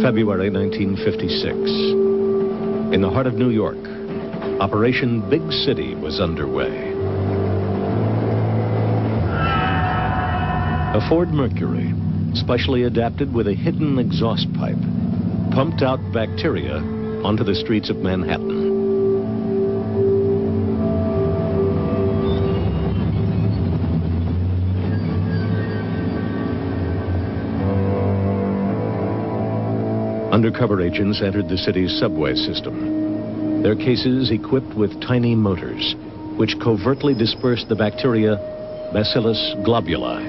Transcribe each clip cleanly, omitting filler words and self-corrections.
February 1956. In the heart of New York, Operation Big City was underway. A Ford Mercury, specially adapted with a hidden exhaust pipe, pumped out bacteria onto the streets of Manhattan. Undercover agents entered the city's subway system, their cases equipped with tiny motors, which covertly dispersed the bacteria Bacillus globuli.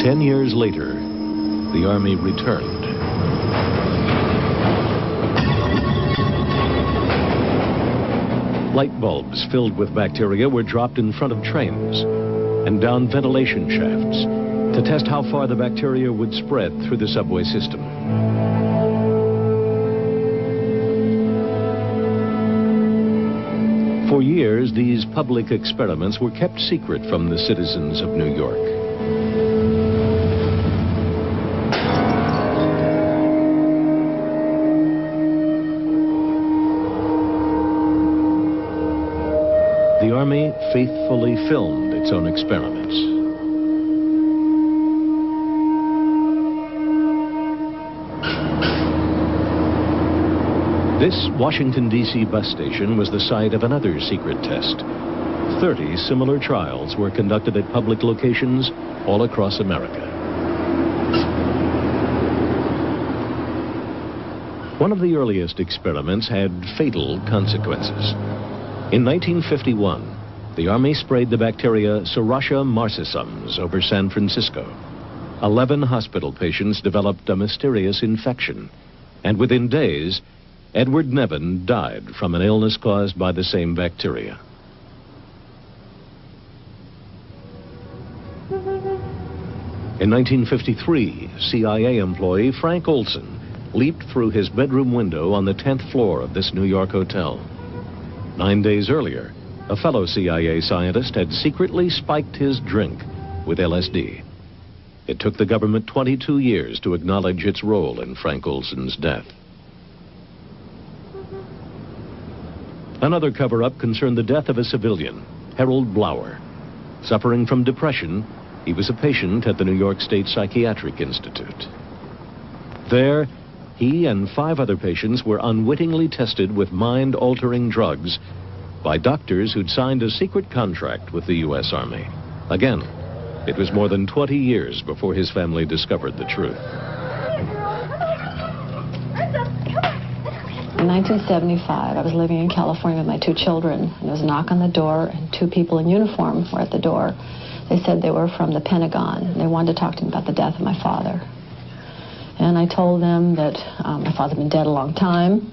10 years later, the Army returned. Light bulbs filled with bacteria were dropped in front of trains and down ventilation shafts to test how far the bacteria would spread through the subway system. For years, these public experiments were kept secret from the citizens of New York. The Army faithfully filmed its own experiments. This Washington, D.C. bus station was the site of another secret test. 30 similar trials were conducted at public locations all across America. One of the earliest experiments had fatal consequences. In 1951, the Army sprayed the bacteria Serratia marcescens over San Francisco. 11 hospital patients developed a mysterious infection, and within days, Edward Nevin died from an illness caused by the same bacteria. In 1953, CIA employee Frank Olson leaped through his bedroom window on the 10th floor of this New York hotel. 9 days earlier, a fellow CIA scientist had secretly spiked his drink with LSD. It took the government 22 years to acknowledge its role in Frank Olson's death. Another cover-up concerned the death of a civilian, Harold Blower. Suffering from depression, he was a patient at the New York State Psychiatric Institute. There, he and 5 other patients were unwittingly tested with mind-altering drugs by doctors who'd signed a secret contract with the U.S. Army. Again, it was more than 20 years before his family discovered the truth. In 1975, I was living in California with my 2 children, and there was a knock on the door, and 2 people in uniform were at the door. They said they were from the Pentagon, and they wanted to talk to me about the death of my father. And I told them that my father had been dead a long time.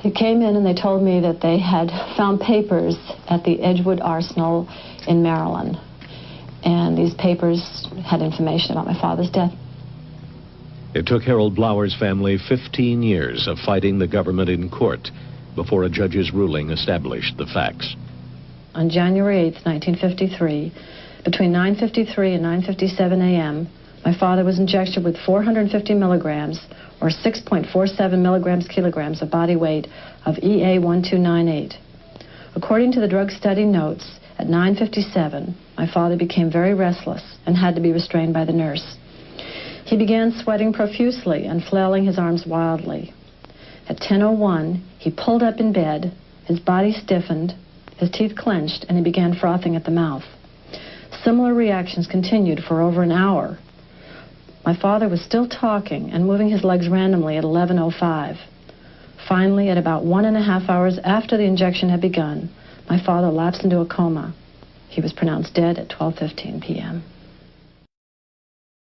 They came in and they told me that they had found papers at the Edgewood Arsenal in Maryland. And these papers had information about my father's death. It took Harold Blower's family 15 years of fighting the government in court before a judge's ruling established the facts. On January 8, 1953, between 9:53 and 9:57 a.m., my father was injected with 450 milligrams, or 6.47 milligrams kilograms of body weight of EA1298. According to the drug study notes, at 9:57, my father became very restless and had to be restrained by the nurse. He began sweating profusely and flailing his arms wildly. At 10:01, he pulled up in bed, his body stiffened, his teeth clenched, and he began frothing at the mouth. Similar reactions continued for over an hour. My father was still talking and moving his legs randomly at 11:05. Finally, at about 1.5 hours after the injection had begun, my father lapsed into a coma. He was pronounced dead at 12:15 p.m.